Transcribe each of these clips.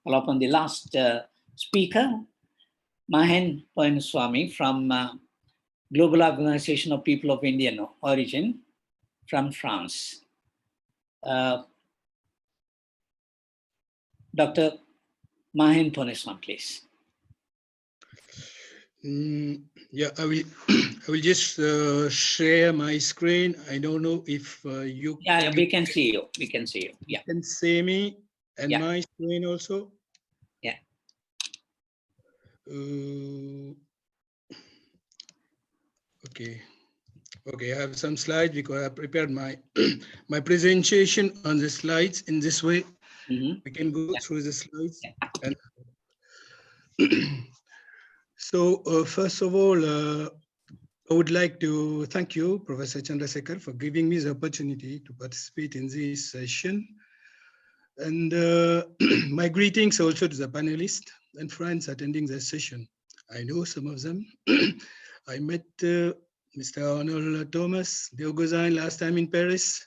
call upon the last speaker, Mehen Poinoosawmy from Global Organization of People of Indian Origin from France. Dr. Mehen Poinoosawmy, please. Yeah, I will just share my screen. I don't know if you. Yeah, we can see you. We can see you. Yeah. You can see me and my screen also. Yeah. Okay. Okay, I have some slides because I prepared my my presentation on the slides in this way. We can go through the slides. And so first of all, I would like to thank you, Professor Chandrasekhar, for giving me the opportunity to participate in this session. And my greetings also to the panelists and friends attending the session. I know some of them. I met Mr. Arnold Thomas Deogozan last time in Paris.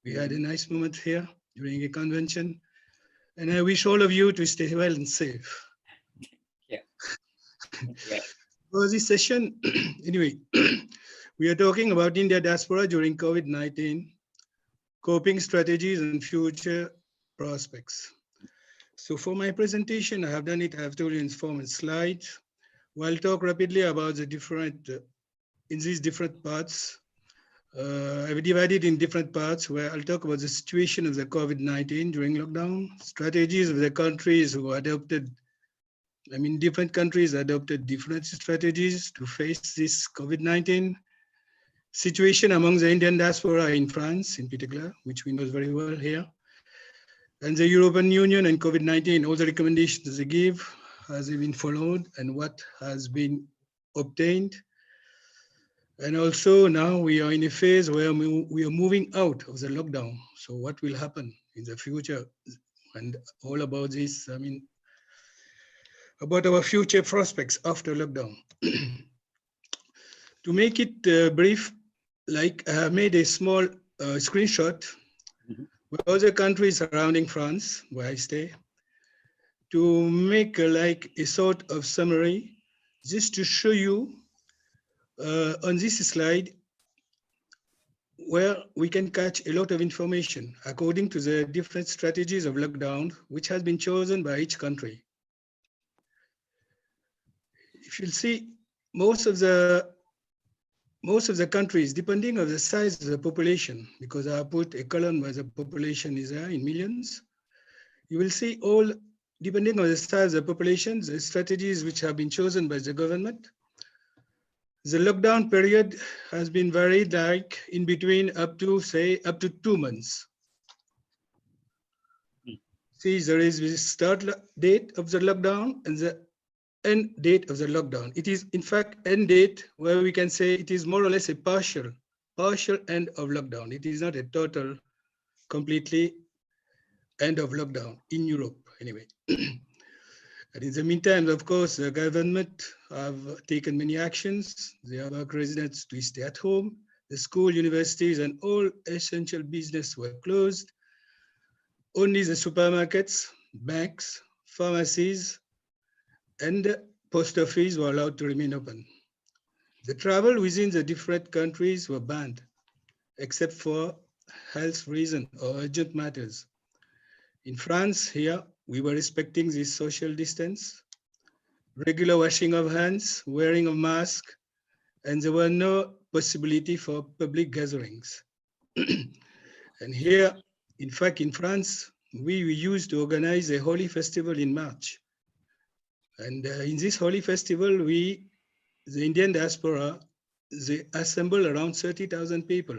We had a nice moment here during a convention. And I wish all of you to stay well and safe. Yeah. For this session, anyway, we are talking about India diaspora during COVID-19, coping strategies and future prospects. So for my presentation, I have done it, I have told you in form and slides. We'll talk rapidly about the different, in these different parts. I've divided in different parts where I'll talk about the situation of the COVID-19 during lockdown, strategies of the countries who adopted, I mean, different countries adopted different strategies to face this COVID-19 situation among the Indian diaspora in France in particular, which we know very well here. And the European Union and COVID-19, all the recommendations they give, has been followed and what has been obtained. And also now we are in a phase where we are moving out of the lockdown. So what will happen in the future and all about this, I mean, about our future prospects after lockdown. To make it brief, like I have made a small screenshot with other countries surrounding France, where I stay, to make like a sort of summary, just to show you on this slide where we can catch a lot of information according to the different strategies of lockdown, which has been chosen by each country. If you'll see, most of the countries, depending on the size of the population, because I put a column where the population is there in millions, you will see all, depending on the size of the population, the strategies which have been chosen by the government. The lockdown period has been varied, like in between up to 2 months. See, there is the start date of the lockdown and the end date of the lockdown. It is in fact end date where we can say it is more or less a partial end of lockdown. It is not a total, completely end of lockdown in Europe anyway. And in the meantime, of course, the government have taken many actions. They have asked residents to stay at home. The school, universities, and all essential business were closed. Only the supermarkets, banks, pharmacies, and post office were allowed to remain open. The travel within the different countries were banned, except for health reasons or urgent matters. In France, here, we were respecting this social distance, regular washing of hands, wearing of mask, and there were no possibility for public gatherings. And here, in fact, in France, we used to organize a holy festival in March. And in this holy festival, the Indian diaspora, they assembled around 30,000 people.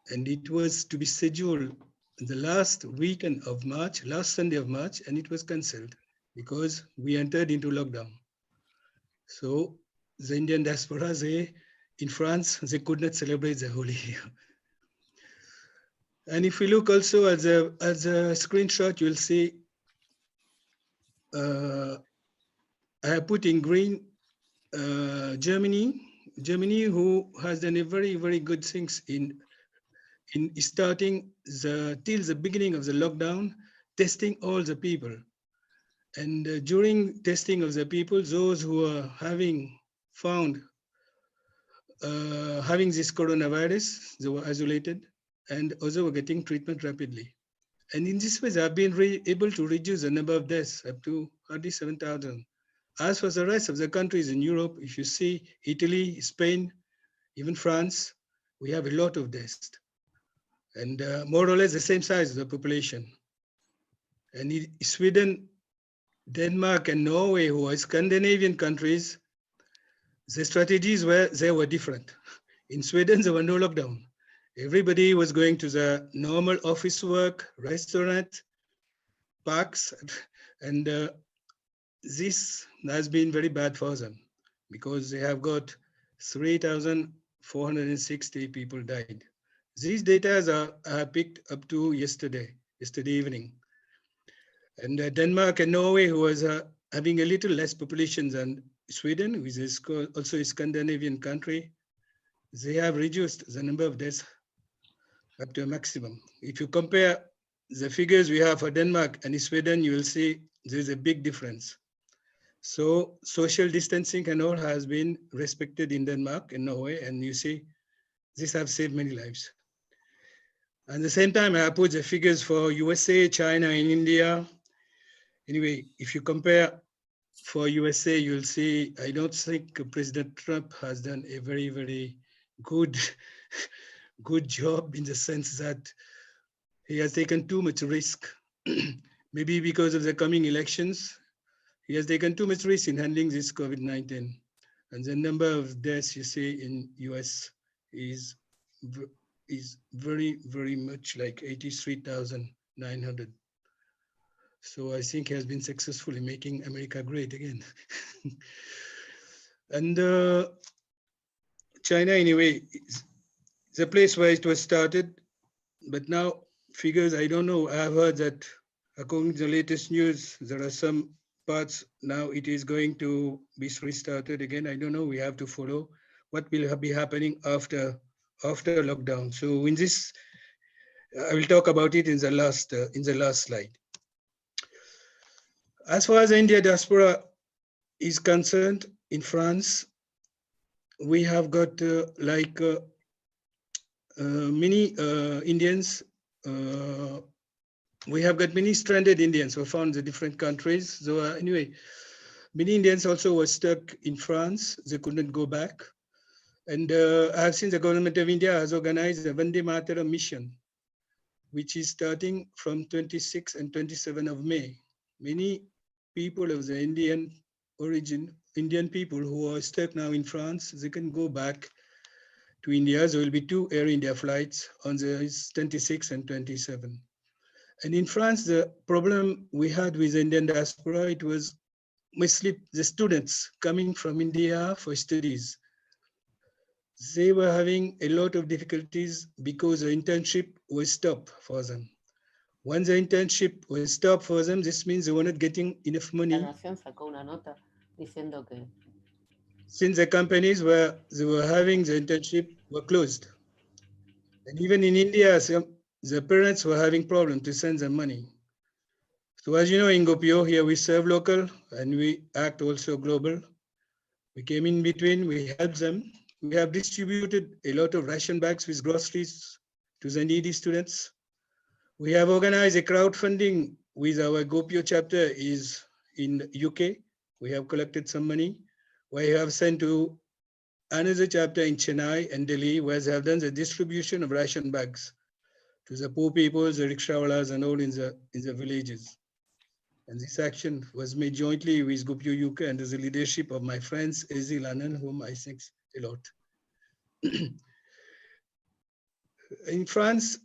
And it was to be scheduled the last weekend of March, last Sunday of March, and it was cancelled because we entered into lockdown. So the Indian diaspora, in France, they could not celebrate the Holi here. And if we look also at the screenshot, you'll see I have put in green Germany, who has done a very, very good things in starting till the beginning of the lockdown testing all the people. And during testing of the people, those who are having found having this coronavirus, they were isolated, and also were getting treatment rapidly. And in this way, they have been able to reduce the number of deaths up to hardly 7,000. As for the rest of the countries in Europe, if you see Italy, Spain, even France, we have a lot of deaths. And more or less the same size of the population. And Sweden, Denmark, and Norway, who are Scandinavian countries, the strategies were different. In Sweden, there were no lockdown. Everybody was going to the normal office work, restaurant, parks, and this has been very bad for them because they have got 3,460 people died. These data are picked up to yesterday evening. And Denmark and Norway, who was having a little less population than Sweden, which is also a Scandinavian country, they have reduced the number of deaths up to a maximum. If you compare the figures we have for Denmark and Sweden, you will see there's a big difference. So social distancing and all has been respected in Denmark and Norway, and you see this have saved many lives. At the same time, I put the figures for USA, China, and India. Anyway, if you compare for USA, you'll see, I don't think President Trump has done a very, very good, good job in the sense that he has taken too much risk. Maybe because of the coming elections, he has taken too much risk in handling this COVID-19. And the number of deaths you see in US is very, very much like 83,900. So I think he has been successful in making America great again. And China, anyway, is the place where it was started, but now figures, I don't know, I've heard that according to the latest news, there are some parts now it is going to be restarted again. I don't know, we have to follow what will be happening after lockdown. So in this, I will talk about it in the last slide. As far as the India diaspora is concerned, in France, we have got many Indians. We have got many stranded Indians who are found in the different countries. So anyway, many Indians also were stuck in France. They couldn't go back. And I have seen the government of India has organized a Vandemataram Mission, which is starting from 26 and 27 of May. Many people of the Indian origin, Indian people who are stuck now in France, they can go back to India. There will be 2 Air India flights on the 26 and 27. And in France, the problem we had with the Indian diaspora, it was mostly the students coming from India for studies. They were having a lot of difficulties because the internship was stopped for them. Once the internship was stopped for them, this means they were not getting enough money. La Nación sacó una nota diciendo que Since the companies where they were having the internship were closed. And even in India, the parents were having problems to send them money. So as you know, in GoPio, here we serve local and we act also global. We came in between, we helped them. We have distributed a lot of ration bags with groceries to the needy students. We have organized a crowdfunding with our GoPio chapter is in UK. We have collected some money. We have sent to another chapter in Chennai and Delhi, where they have done the distribution of ration bags to the poor people, the rickshawalas, and all in the villages. And this action was made jointly with GoPio UK under the leadership of my friends, Ezil Anand, whom I thank a lot. In France,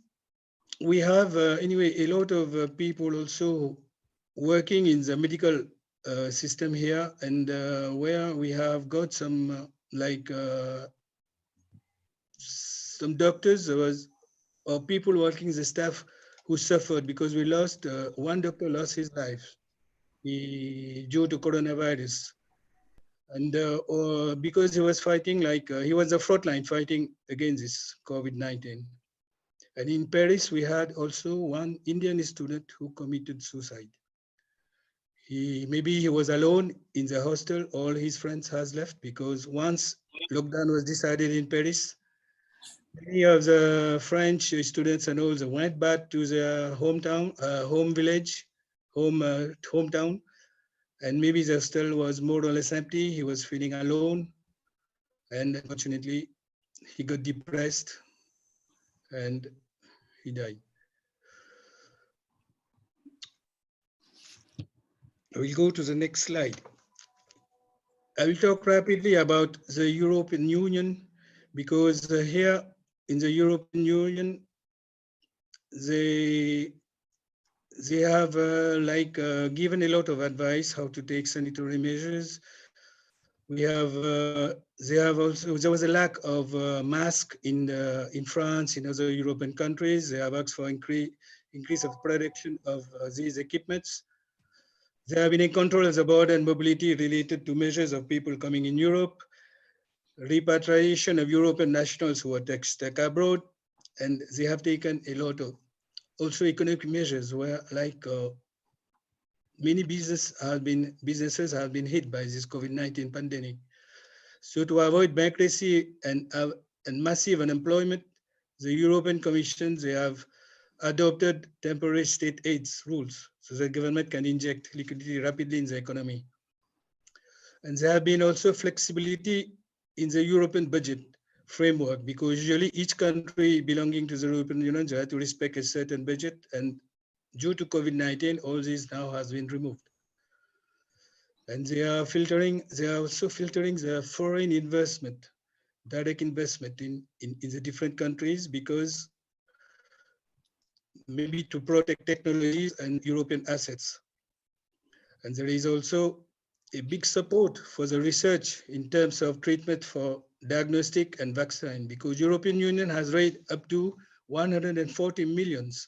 we have anyway a lot of people also working in the medical system here, and where we have got some some doctors or people working the staff who suffered because we lost one doctor lost his life due to coronavirus, and or because he was fighting he was the front line fighting against this COVID-19. And in Paris, we had also one Indian student who committed suicide. Maybe he was alone in the hostel, all his friends has left, because once lockdown was decided in Paris, many of the French students and all went back to their hometown, home village, hometown, and maybe the hostel was more or less empty. He was feeling alone, and unfortunately, he got depressed and he died. We'll go to the next slide. I will talk rapidly about the European Union, because here in the European Union, they have given a lot of advice how to take sanitary measures. There was a lack of masks in France, in other European countries. They have asked for increase of production of these equipments. There have been a control of the border and mobility related to measures of people coming in Europe, repatriation of European nationals who are stuck abroad, and they have taken a lot of also economic measures where many businesses have been hit by this COVID-19 pandemic. So to avoid bankruptcy and massive unemployment, the European Commission, they have adopted temporary state aids rules so the government can inject liquidity rapidly in the economy. And there have been also flexibility in the European budget framework, because usually each country belonging to the European Union, they have to respect a certain budget, and due to COVID-19, all this now has been removed. And they are also filtering the foreign investment, direct investment in the different countries, because maybe to protect technologies and European assets. And there is also a big support for the research in terms of treatment for diagnostic and vaccine, because European Union has raised up to 140 millions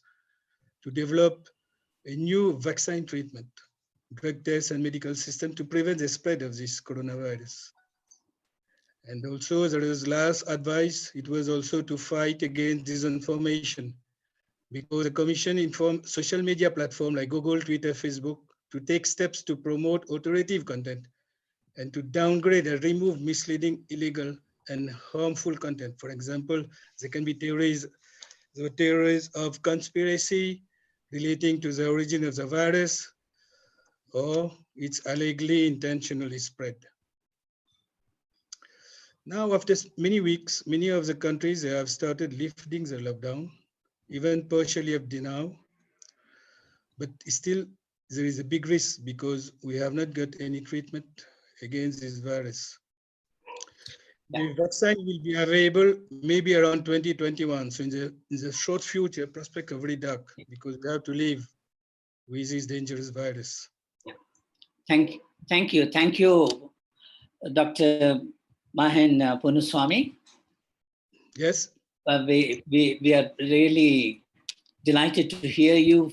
to develop a new vaccine treatment, drug tests and medical system to prevent the spread of this coronavirus. And also there is last advice, it was also to fight against disinformation, because the Commission informed social media platforms like Google, Twitter, Facebook to take steps to promote authoritative content and to downgrade and remove misleading, illegal, and harmful content. For example, there can be theories of conspiracy relating to the origin of the virus, or it's allegedly intentionally spread. Now, after many weeks, many of the countries they have started lifting the lockdown, even partially up to now, but still there is a big risk because we have not got any treatment against this virus. The vaccine will be available maybe around 2021. So in the short future, prospect are very dark because we have to live with this dangerous virus. Thank you, Dr. Mehen Poinoosawmy. Yes. We are really delighted to hear you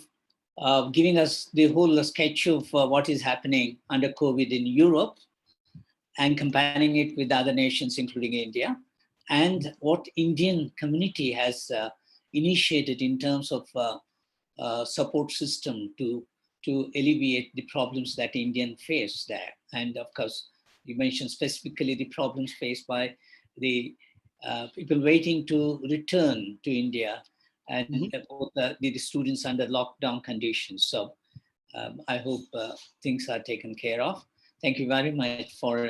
giving us the whole sketch of what is happening under COVID in Europe and comparing it with other nations, including India, and what Indian community has initiated in terms of support system to alleviate the problems that Indians face there. And of course, you mentioned specifically the problems faced by the people waiting to return to India and the students under lockdown conditions. So I hope things are taken care of. Thank you very much for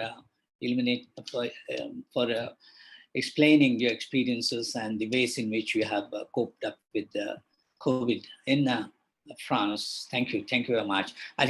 explaining your experiences and the ways in which you have coped up with COVID in France. Thank you very much. I think